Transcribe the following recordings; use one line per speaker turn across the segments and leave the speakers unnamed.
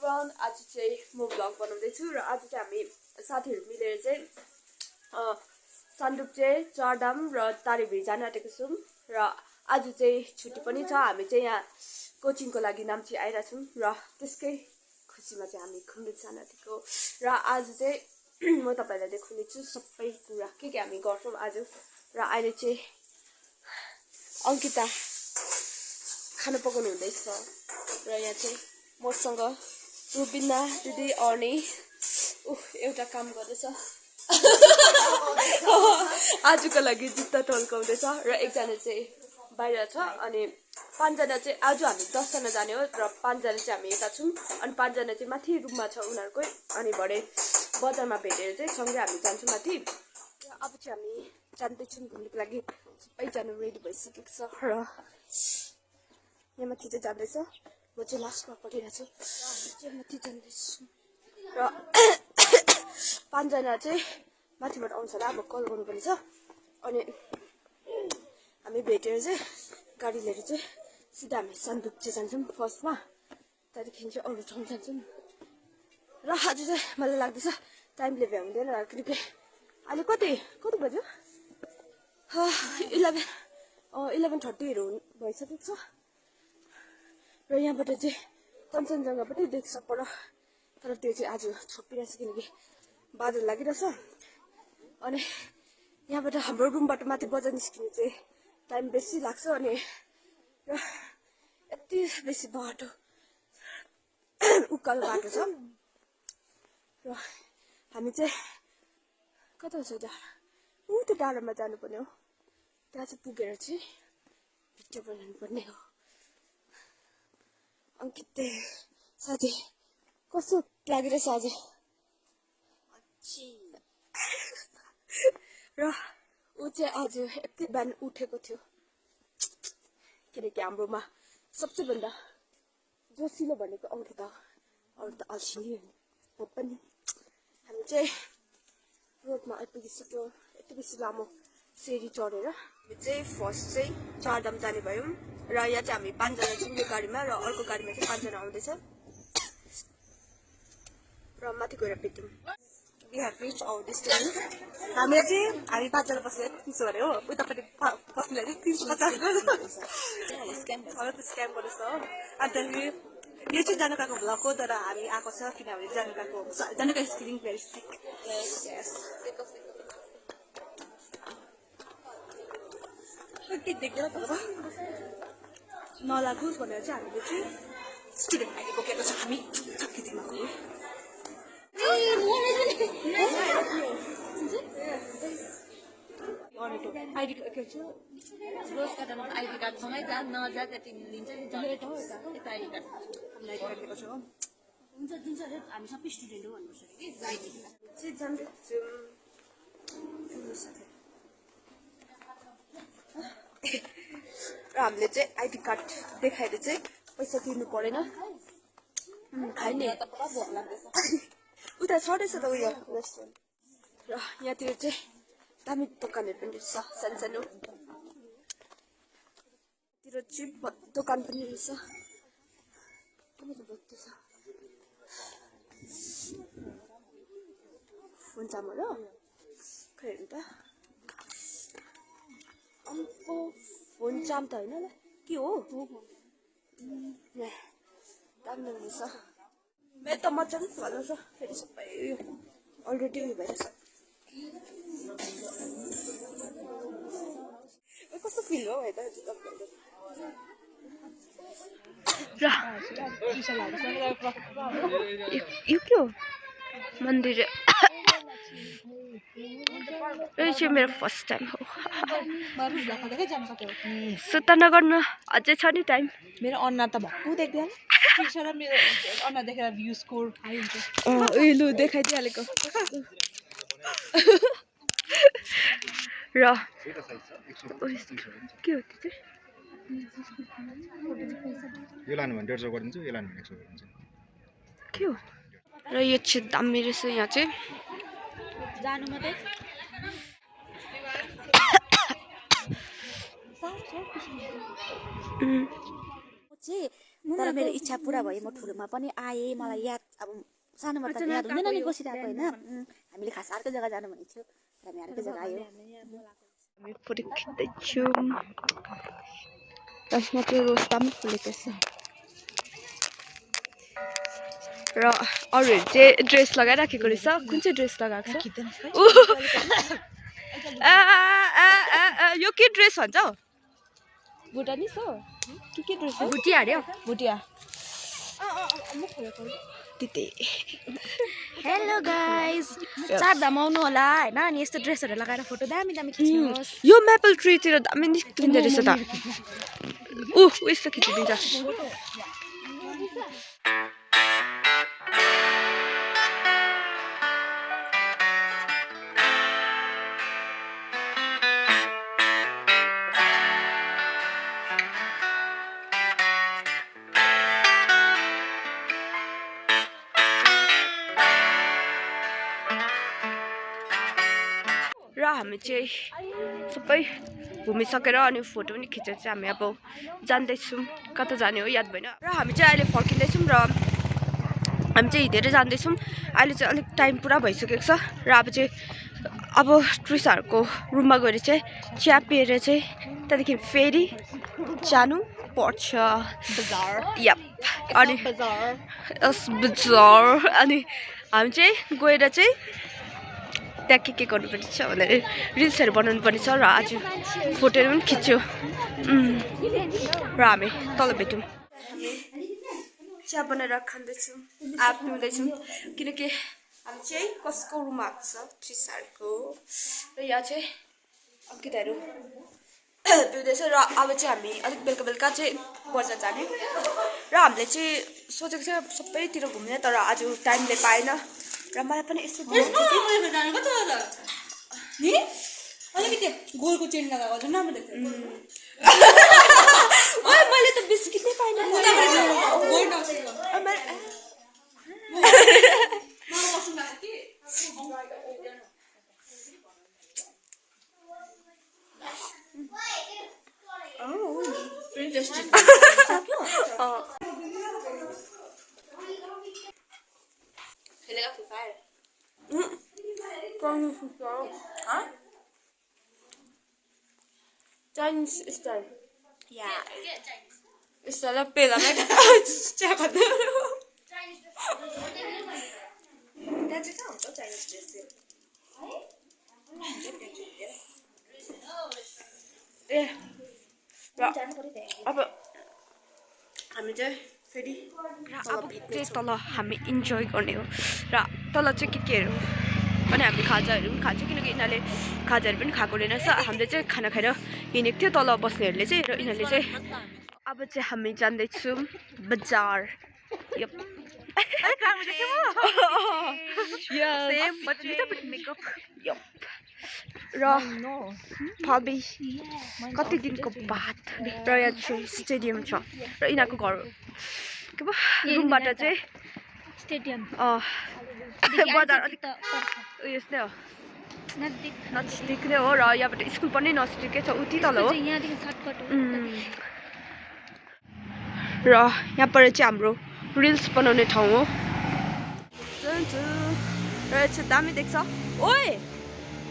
Everyone आज चाहिँ म भ्लग बनाउँदैछु र आज चाहिँ हामी साथीहरू मिलेर चाहिँ सान्दुकचे चारधाम र तारेभिर जान आँटेको छौँ र आज चाहिँ छुट्टी पनि छ। हामी चाहिँ यहाँ कोचिङको लागि नाम्ची आइरहेछौँ र त्यसकै खुसीमा चाहिँ हामी घुम्न जान आँटेको र आज चाहिँ म तपाईलाई देखाउनेछु सबै कुरा के हामी गर्छौँ आज। र अहिले चाहिँ अंकिता खाना पकाउनु हुँदैछ र यहाँ चाहिँ मसँग रुबिना दिदी अर्नी एउटा काम गर्दैछ आजको लागि जुत्ता टल्काउँदैछ र एकजना चाहिँ बाहिर छ अनि 5 जना चाहिँ आज हामी 10 जना जाने हो र 5 जना चाहिँ हामी यता छौँ अनि 5 जना चाहिँ माथि रुममा छ उनीहरुकै अनि भरे बजारमा भेटेर चाहिँ सँगै हामी जान्छौँ माथि। अब चाहिँ हामी जाँदैछौँ घुम्नको लागि सबैजना रेडी भइसकेको छ र यहाँ माथि चाहिँ जाँदैछ म चाहिँ लास्टमा पढिरहेको छु चाहिँ माथि जाँदैछु र 5 जना चाहिँ माथिबाट आउँछ होला अब कल गर्नुपर्ने छ अनि हामी भेटेर चाहिँ गाडी लिएर चाहिँ सिधा हामी सान्दुक चाहिँ जान्छौँ फर्स्टमा त्यहाँदेखि चाहिँ अरू ठाउँ जान्छौँ र आज चाहिँ मलाई लाग्दैछ टाइमले भ्याउँदैन किनकि अहिले कति बज्यो 11:30हरू भइसकेको छ र यहाँबाट चाहिँ कञ्चनजङ्घा पनि देख्छ पर तर त्यो चाहिँ आज छोपिरहेछ किनकि बादल लागिरहेछ अनि यहाँबाट हाम्रो रुमबाट माथि बजार निस्किने चाहिँ टाइम बेसी लाग्छ अनि र यति बेसी बाटो उकालो बाटो छ र हामी चाहिँ कता छ डाँडा त्यो डाँडामा जानुपर्ने हो त्यहाँ चाहिँ पुगेर चाहिँ भिडियो बनाउनु पर्ने हो। अंकित साथी कस्तो लागिरहेछ आज र ऊ चाहिँ आज यति बिहान उठेको थियो किनकि हाम्रोमा सबसे भन्दा जोसिलो भनेको अंकिता अरू त अल्छिनी हो पनि हामी चाहिँ रोडमा आइपुगिसक्यो यति बेसी लामो सिडी चढेर हामी चाहिँ फर्स्ट चाहिँ चारधाम जाने भयौँ र यहाँ चाहिँ हामी 5 जना छौँ यो गाडीमा र अर्को गाडीमा चाहिँ 5 जना आउँदैछ र माथि गएर भेट्यौँ हामी चाहिँ 5 जना बसेर 300 गरे हो उतापट्टि बस्नेलाई 350 स्क्याम गरेछ हो अनि त्यहाँदेखि यो चाहिँ जानुकाको भ्लग हो तर हामी आएको छ किनभने जानुका इज फिलिङ भेरी सिक के देख्दैन नलागोस् भनेर चाहिँ हामीले चाहिँ स्टुडेन्ट आइडी बोकेको छ हामी चक्कीमा आइडी के छ रोज कार्ड आइडी कार्ड सँगै जा नजा त्यति लिन्छ नि यता आइडी कार्ड हामीलाई गरेको छ हुन्छ दिन्छ हामी सबै स्टुडेन्ट हो भन्नुपर्छ कि आइडी चाहिँ जान्दैछु र हामीले चाहिँ आइडी कार्ड देखाएर चाहिँ पैसा तिर्नु परेन खाइने उता छँदैछ त उयो रेस्टुरेन्ट र यहाँतिर चाहिँ दामी दोकानहरू पनि रहेछ सानो तिर चिप दोकान पनि रहेछ फोन चामल हो खै हेर्नु त अम्पो फोन चाम त होइन होला के हो दामी रहेछ मेरो त मजा पनि भन्नु छ फेरि सबै अलरेडी उयो भइरहेछ कस्तो फिल हो है त यो के हो मन्दिर यो चाहिँ मेरो फर्स्ट टाइम हो सुत्ता नगर्न अझै छ नि टाइम
मेरो अनुहार त भक्कु देख्दैन मेरो अनुहार देखेर भ्यू स्कोर हाई हुन्छ
लु देखाइदिइहालेको र के हो त्यो
यो लानु भने 150 गरिदिन्छु यो लानु भने 100 गरिदिन्छु
के हो र यो चाहिँ दामी रहेछ यहाँ चाहिँ
जानु मात्रै
तर मेरो इच्छा पुरा भयो म ठुलोमा पनि आएँ मलाई याद अब सानोमा त याद हुँदैन नि बसिरहेको होइन हामीले खास अर्को जग्गा जानु भनेको थियो तर हामी अर्को जग्गा आयो
हामी फोटो खिच्दैछौँ त्यसमा चाहिँ रोज दामी फुलेको छ र अरूहरू चाहिँ ड्रेस लगाइराखेको रहेछ कुन चाहिँ ड्रेस लगाएको छ यो के ड्रेस भन्छ हौ भुटानिस हो के ड्रेस हो भुटिया अरे भुटिया
हेलो गाइस चारधाम आउनु होला होइन अनि यस्तो ड्रेसहरू लगाएर फोटो दामी दामी खिच्नुहोस्
यो मेपल ट्रीतिर दामी निस्किँदो रहेछ त यस्तो खिचिदिन्छ र हामी चाहिँ सबै घुमिसकेर अनि फोटो पनि खिचेर चाहिँ हामी अब जाँदैछौँ कता जाने हो याद भएन र हामी चाहिँ अहिले फर्किँदैछौँ र हामी चाहिँ हिँडेर जाँदैछौँ अहिले चाहिँ अलिक टाइम पुरा भइसकेको छ र अब ट्रिसाहरूको रुममा गएर चाहिँ चिया पिएर चाहिँ त्यहाँदेखि फेरि जानु पर्छ यप अनि बजार अनि हामी चाहिँ गएर चाहिँ त्यहाँ के गर्नुपर्ने छ भनेर रिल्सहरू बनाउनु पर्ने छ र आज फोटोहरू पनि खिच्यो र हामी तल भेट्यौँ चिया बनाएर खाँदैछौँ पिउँदैछौँ किनकि हामी चाहिँ कसको रुम आएको छ ट्रिसाहरूको र यहाँ चाहिँ अङ्किताहरू पिउँदैछ र अब चाहिँ हामी अलिक बेलुका बेलुका चाहिँ बजार जाने र हामीले चाहिँ सोचेको छ सबैतिर घुम्ने तर आज टाइमले पाएन र मलाई पनि यसो
अलिकति गोलको चेन लगाएको झन् राम्रो देख्छ
मैले त बिस्किट नै पाइनँ Chinese style.
Yeah.
Style pela mai चिया खाँदै ए अब हामी चाहिँ फेरि तल हामी इन्जोय गर्ने हो र तल चाहिँ केहरू अनि हामी खाजाहरू पनि खान्छौँ किनकि यिनीहरूले खाजाहरू पनि खाएको रहेन हामीले चाहिँ खाना खाएर हिँडेको थियो तल बस्नेहरूले चाहिँ र यिनीहरूले चाहिँ अब चाहिँ हामी जाँदैछौँ बजार र भाबी कति दिनको बाद र यहाँ चाहिँ स्टेडियम छ र यिनीहरूको घर के पो रुमबाट चाहिँ
स्टेडियम
बजार अलिक उयस नै हो नजिक नै हो र यहाँबाट स्कुल पनि नजिकै छ उति तल हो र यहाँ पर चाहिँ हाम्रो रिल्स बनाउने ठाउँ हो र चाहिँ दामी देख्छ ओए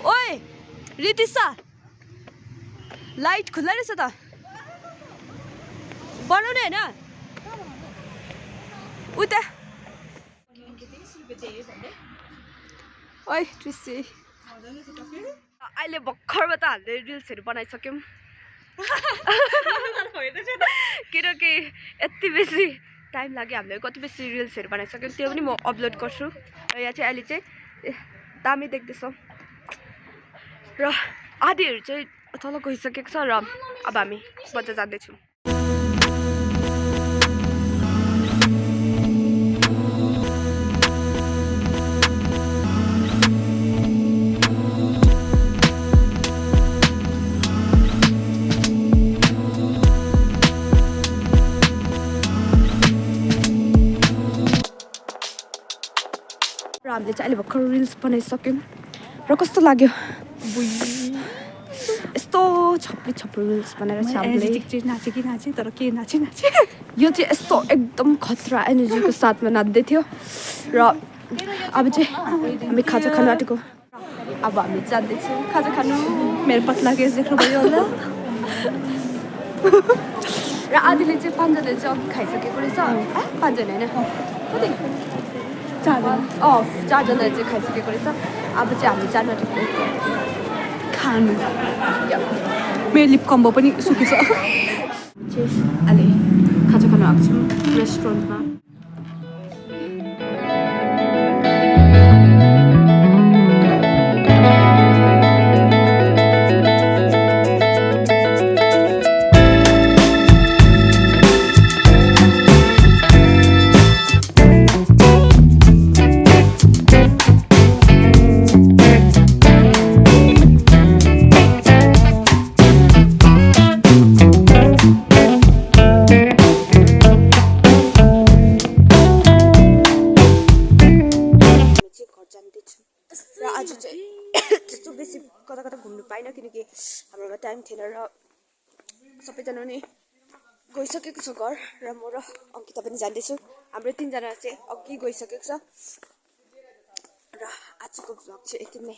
ओए रितिसा लाइट खुल्ला रहेछ त बनाउने होइन उता ओइ ट्रिसी अहिले भर्खरमा त हामीले रिल्सहरू बनाइसक्यौँ किनकि यति बेसी टाइम लाग्यो हामीले कति बेसी रिल्सहरू बनाइसक्यौँ त्यो पनि म अपलोड गर्छु र यहाँ चाहिँ अहिले चाहिँ दामी देख्दैछौँ र आधीहरू चाहिँ तल गइसकेको छ र अब हामी बजार जाँदैछौँ र हामीले चाहिँ अहिले भर्खर रिल्स बनाइसक्यौँ र कस्तो लाग्यो यस्तो यस्तो छप्पी छप्पी रिल्स बनाएर छ हामीले
एनर्जेटिक चाहिँ नाचे कि नाचे तर के नाचे नाचे
यो चाहिँ यस्तो एकदम खतरा एनर्जीको साथमा नाच्दै थियो र अब चाहिँ हामी खाजा खानु आँटेको अब हामी जाँदैछौँ खाजा खानु
मेरो पत्ला केस देख्नुभयो होला
र आधीले चाहिँ पाँचजना चाहिँ अघि खाइसकेको रहेछ पाँचजना होइन चारजना चाहिँ खाइसकेको रहेछ अब चाहिँ हामी जानु आँटेको
खानु मेरो लिप कम्बो पनि सुकेछ
अहिले खाजा खानु आएको छौँ रेस्टुरेन्टमा र आज चाहिँ त्यस्तो बेसी कता कता घुम्नु पाइनँ किनकि हाम्रोमा टाइम थिएन र सबैजना नै गइसकेको छ घर र म र अङ्किता पनि जाँदैछु हाम्रो 3 जना चाहिँ अघि गइसकेको छ र आजको भ्लग चाहिँ यति नै